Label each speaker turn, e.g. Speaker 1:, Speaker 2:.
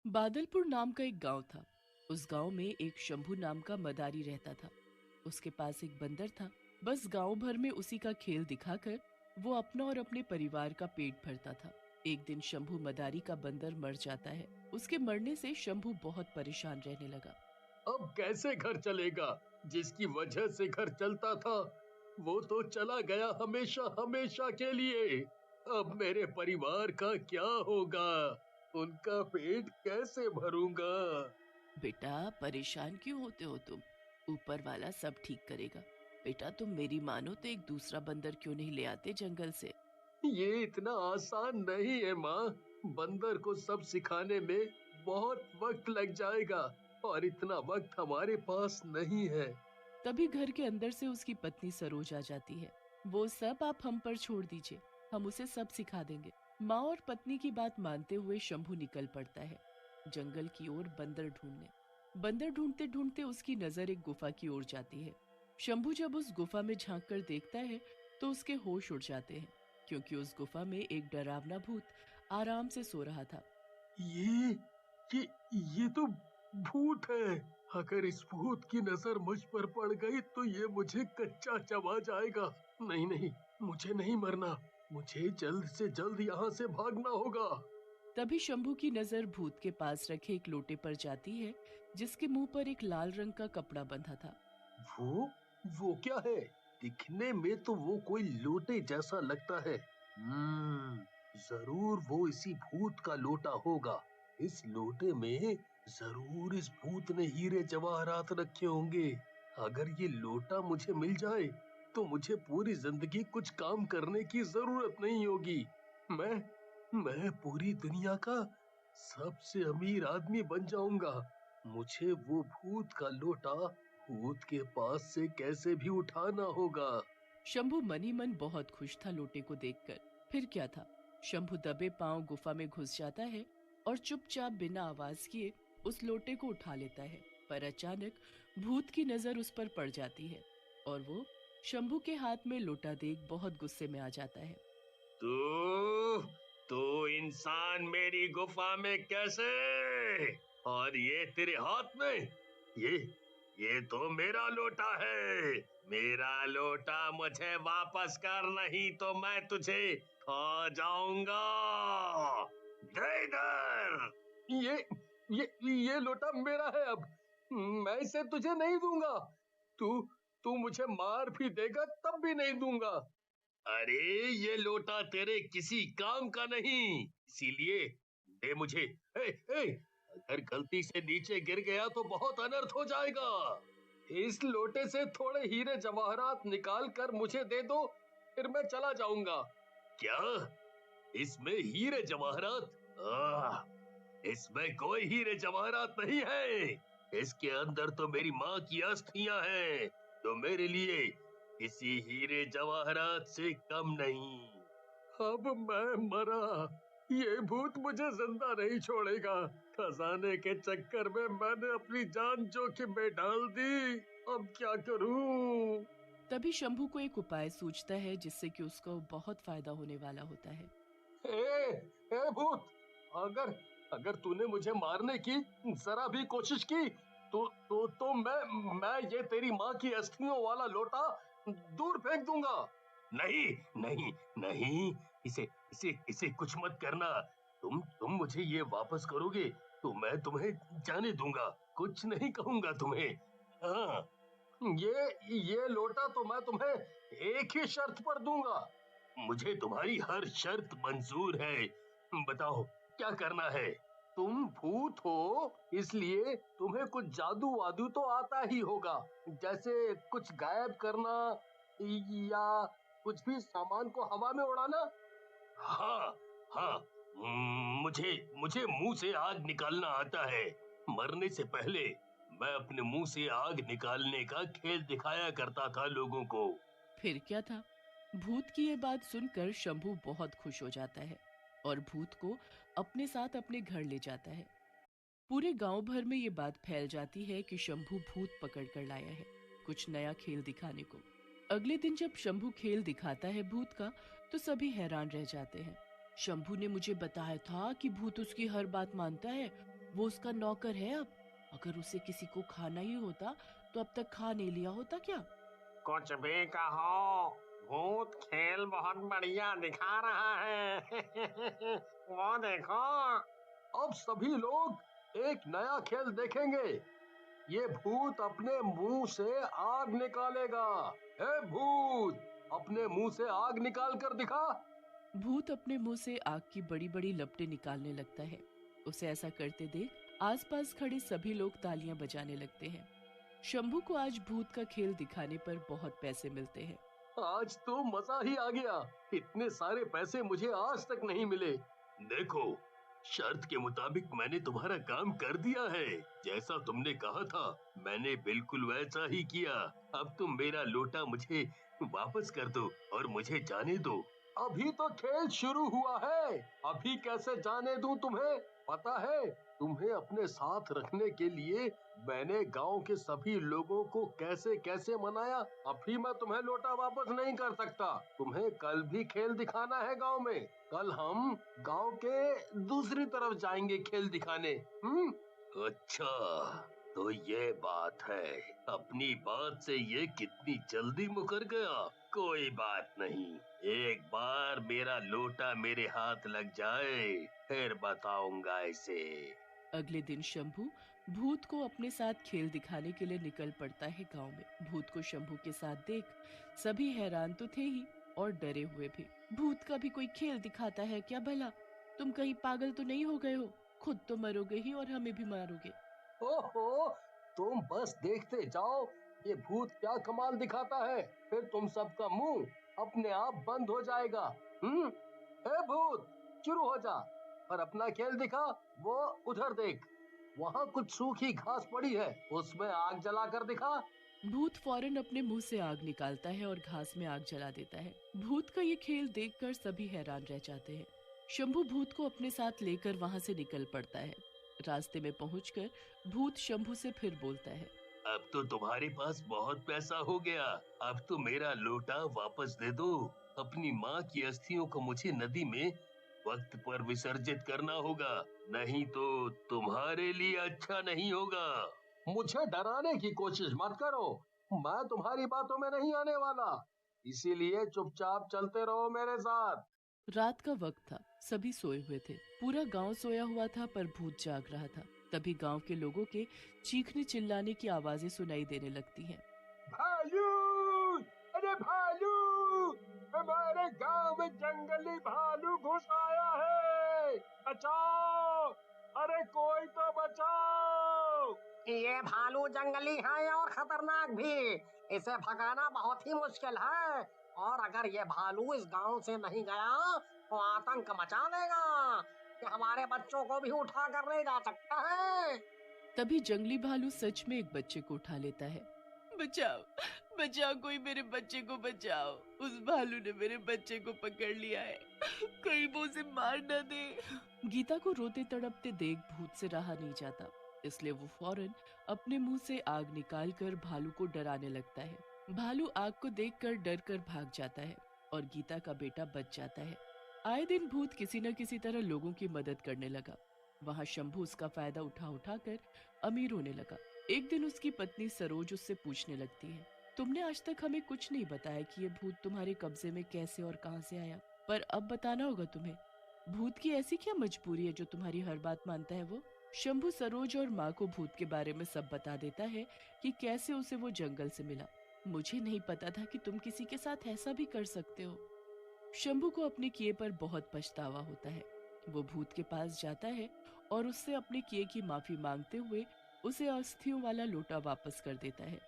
Speaker 1: बादलपुर नाम का एक गांव था। उस गांव में एक शंभू नाम का मदारी रहता था। उसके पास एक बंदर था। बस गांव भर में उसी का खेल दिखाकर वो अपना और अपने परिवार का पेट भरता था। एक दिन शंभू मदारी का बंदर मर जाता है। उसके मरने से शंभू बहुत परेशान रहने लगा।
Speaker 2: अब कैसे घर चलेगा? जिसकी वजह से घर चलता था वो तो चला गया हमेशा हमेशा के लिए। अब मेरे परिवार का क्या होगा? उनका पेट कैसे भरूंगा?
Speaker 1: बेटा, परेशान क्यों होते हो तुम? ऊपर वाला सब ठीक करेगा। बेटा, तुम मेरी मानो तो एक दूसरा बंदर क्यों नहीं ले आते जंगल से?
Speaker 2: ये इतना आसान नहीं है माँ। बंदर को सब सिखाने में बहुत वक्त लग जाएगा और इतना वक्त हमारे पास नहीं है।
Speaker 1: तभी घर के अंदर से उसकी पत्नी सरोज आ जाती है। वो सब आप हम पर छोड़ दीजिए, हम उसे सब सिखा देंगे। माँ और पत्नी की बात मानते हुए शंभू निकल पड़ता है जंगल की ओर बंदर ढूंढने। बंदर ढूंढते ढूंढते उसकी नजर एक गुफा की ओर जाती है। शंभू जब उस गुफा में झांक कर देखता है तो उसके होश उड़ जाते हैं, क्योंकि उस गुफा में एक डरावना भूत आराम से सो रहा था।
Speaker 2: ये ये ये तो भूत है। अगर इस भूत की नजर मुझ पर पड़ गई तो ये मुझे कच्चा चबा जाएगा। नहीं नहीं, मुझे नहीं मरना। मुझे जल्द से जल्द यहाँ से भागना होगा।
Speaker 1: तभी शंभू की नजर भूत के पास रखे एक लोटे पर जाती है, जिसके मुंह पर एक लाल रंग का कपड़ा बंधा था।
Speaker 2: वो वो क्या है? दिखने में तो वो कोई लोटे जैसा लगता है। जरूर वो इसी भूत का लोटा होगा। इस लोटे में जरूर इस भूत ने हीरे जवाहरात रखे होंगे। अगर ये लोटा मुझे मिल जाए तो मुझे पूरी जिंदगी कुछ काम करने की जरूरत नहीं होगी। मैं मैं पूरी दुनिया का सबसे अमीर आदमी बन जाऊंगा। मुझे वो भूत का लोटा भूत के पास से कैसे भी उठाना होगा।
Speaker 1: शंभू मनी मन बहुत खुश था लोटे को देखकर। फिर क्या था, शंभू दबे पांव गुफा में घुस जाता है और चुपचाप बिना आवाज किए उस लोटे को उठा लेता है। पर अचानक भूत की नजर उस पर पड़ जाती है और वो शंभू के हाथ में लोटा देख बहुत गुस्से में आ जाता है।
Speaker 2: तू तू इंसान मेरी गुफा में कैसे? और ये तेरे हाथ में? ये ये तो मेरा लोटा है। मेरा लोटा मुझे वापस कर, नहीं तो मैं तुझे खा जाऊंगा। दे इधर। ये ये लोटा मेरा है। अब मैं इसे तुझे नहीं दूंगा। तू तू मुझे मार भी देगा तब भी नहीं दूंगा। अरे ये लोटा तेरे किसी काम का नहीं, इसीलिए दे मुझे। ए, ए, अगर गलती से नीचे गिर गया तो बहुत अनर्थ हो जाएगा। इस लोटे से थोड़े हीरे जवाहरात निकाल कर मुझे दे दो, फिर मैं चला जाऊंगा। क्या? इसमें हीरे जवाहरात? इसमें कोई हीरे जवाहरात नहीं है। इसके अंदर तो मेरी माँ की अस्थियां हैं, तो मेरे लिए किसी हीरे जवाहरात से कम नहीं। अब मैं मरा। ये भूत मुझे जिंदा नहीं छोड़ेगा। खजाने के चक्कर में मैंने अपनी जान जोखिम में डाल दी। अब क्या करूं?
Speaker 1: तभी शंभू को एक उपाय सूझता है जिससे कि उसको बहुत फायदा होने वाला होता है।
Speaker 2: ए भूत, अगर अगर तूने मुझे मारने की जरा भी कोशिश की तो मैं ये तेरी माँ की अस्थियों वाला लोटा दूर फेंक दूंगा। नहीं नहीं नहीं, इसे इसे इसे कुछ मत करना। तुम मुझे ये वापस करोगे तो मैं तुम्हें जाने दूंगा, कुछ नहीं कहूंगा तुम्हें। हाँ, ये लोटा तो मैं तुम्हें एक ही शर्त पर दूंगा। मुझे तुम्हारी हर शर्त मंजूर है। बताओ क्या करना है? तुम भूत हो, इसलिए तुम्हें कुछ जादू वादू तो आता ही होगा, जैसे कुछ गायब करना या कुछ भी सामान को हवा में उड़ाना। हाँ हाँ, मुझे मुझे मुंह से आग निकालना आता है। मरने से पहले मैं अपने मुंह से आग निकालने का खेल दिखाया करता था लोगों को।
Speaker 1: फिर क्या था, भूत की ये बात सुनकर शंभू बहुत खुश हो जाता है और भूत को अपने साथ अपने घर ले जाता है। पूरे गांव भर में ये बात फैल जाती है कि शंभू भूत पकड़ कर लाया है, कुछ नया खेल दिखाने को। अगले दिन जब शंभू खेल दिखाता है भूत का, तो सभी हैरान रह जाते हैं। शंभू ने मुझे बताया था कि भूत उसकी हर बात मानता है। वो उसका नौकर है अब। अगर उसे किसी को खाना ही होता तो अब तक खा नहीं लिया होता क्या?
Speaker 3: कुछ भी कहो, भूत खेल बहुत बढ़िया दिखा रहा है। वो देखो।
Speaker 2: अब सभी लोग एक नया खेल देखेंगे। ये भूत अपने मुंह से आग निकालेगा। ए भूत, अपने मुंह से आग निकाल कर दिखा।
Speaker 1: भूत अपने मुंह से आग की बड़ी बड़ी लपटें निकालने लगता है। उसे ऐसा करते देख आसपास खड़े सभी लोग तालियां बजाने लगते हैं। शंभू को आज भूत का खेल दिखाने पर बहुत पैसे मिलते हैं।
Speaker 2: आज तो मजा ही आ गया। इतने सारे पैसे मुझे आज तक नहीं मिले। देखो, शर्त के मुताबिक मैंने तुम्हारा काम कर दिया है। जैसा तुमने कहा था मैंने बिल्कुल वैसा ही किया। अब तुम मेरा लोटा मुझे वापस कर दो और मुझे जाने दो। अभी तो खेल शुरू हुआ है, अभी कैसे जाने दूं तुम्हें? पता है, तुम्हें अपने साथ रखने के लिए मैंने गांव के सभी लोगों को कैसे कैसे मनाया। अभी मैं तुम्हें लोटा वापस नहीं कर सकता। तुम्हें कल भी खेल दिखाना है गांव में। कल हम गांव के दूसरी तरफ जाएंगे खेल दिखाने। अच्छा, तो ये बात है। अपनी बात से ये कितनी जल्दी मुकर गया। कोई बात नहीं, एक बार मेरा लोटा मेरे हाथ लग जाए फिर बताऊंगा इसे।
Speaker 1: अगले दिन शंभू भूत को अपने साथ खेल दिखाने के लिए निकल पड़ता है गांव में। भूत को शंभू के साथ देख सभी हैरान तो थे ही और डरे हुए भी। भूत का भी कोई खेल दिखाता है क्या भला? तुम कहीं पागल तो नहीं हो गए हो? खुद तो मरोगे ही और हमें भी मारोगे।
Speaker 2: ओहो, तुम बस देखते जाओ ये भूत क्या कमाल दिखाता है। फिर तुम सबका मुंह अपने आप बंद हो जाएगा। ए भूत, शुरू हो जा और अपना खेल दिखा। वो उधर देख, वहाँ कुछ सूखी घास पड़ी है, उसमें आग जला कर दिखा।
Speaker 1: भूत फौरन अपने मुंह से आग निकालता है और घास में आग जला देता है। भूत का ये खेल देखकर सभी हैरान रह जाते हैं। शंभू भूत को अपने साथ लेकर वहां से निकल पड़ता है। रास्ते में पहुंचकर भूत शंभू से फिर बोलता है,
Speaker 2: अब तो तुम्हारे पास बहुत पैसा हो गया। अब तो मेरा लोटा वापस दे दो। अपनी माँ की अस्थियों को मुझे नदी में वक्त पर विसर्जित करना होगा, नहीं तो तुम्हारे लिए अच्छा नहीं होगा। मुझे डराने की कोशिश मत करो, मैं तुम्हारी बातों में नहीं आने वाला। इसीलिए चुपचाप चलते रहो मेरे साथ।
Speaker 1: रात का वक्त था, सभी सोए हुए थे। पूरा गांव सोया हुआ था पर भूत जाग रहा था। तभी गांव के लोगों के चीखने चिल्लाने की आवाजें सुनाई देने लगती हैं।
Speaker 2: भालू, अरे भालू, हमारे गांव में जंगली भालू घुस आया है। बचाओ, अरे कोई तो बचाओ।
Speaker 3: ये भालू जंगली है और खतरनाक भी। इसे भगाना बहुत ही मुश्किल है और अगर ये भालू इस गांव से नहीं गया तो आतंक मचा देगा कि हमारे बच्चों को भी उठा कर ले जा सकता है।
Speaker 1: तभी जंगली भालू सच में एक बच्चे को उठा लेता है। बचाओ, बचाओ, कोई मेरे बच्चे को बचाओ। उस भालू ने मेरे बच्चे को पकड़ लिया है, कहीं वो उसे मार न दे। गीता को रोते तड़पते देख भूत से रहा नहीं जाता, इसलिए वो फौरन अपने मुंह से आग निकालकर भालू को डराने लगता है। भालू आग को देखकर डर कर भाग जाता है और गीता का बेटा बच जाता है। आए दिन भूत किसी न किसी तरह लोगों की मदद करने लगा। वहाँ शंभू उसका फायदा उठा उठा कर अमीर होने लगा। एक दिन उसकी पत्नी सरोज उससे पूछने लगती है, तुमने आज तक हमें कुछ नहीं बताया कि ये भूत तुम्हारे कब्जे में कैसे और कहां से आया, पर अब बताना होगा तुम्हें। भूत की ऐसी क्या मजबूरी है जो तुम्हारी हर बात मानता है वो? शंभू सरोज और माँ को भूत के बारे में सब बता देता है कि कैसे उसे वो जंगल से मिला। मुझे नहीं पता था कि तुम किसी के साथ ऐसा भी कर सकते हो। शंभू को अपने किए पर बहुत पछतावा होता है। वो भूत के पास जाता है और उससे अपने किए की माफी मांगते हुए उसे अस्थियों वाला लोटा वापस कर देता है।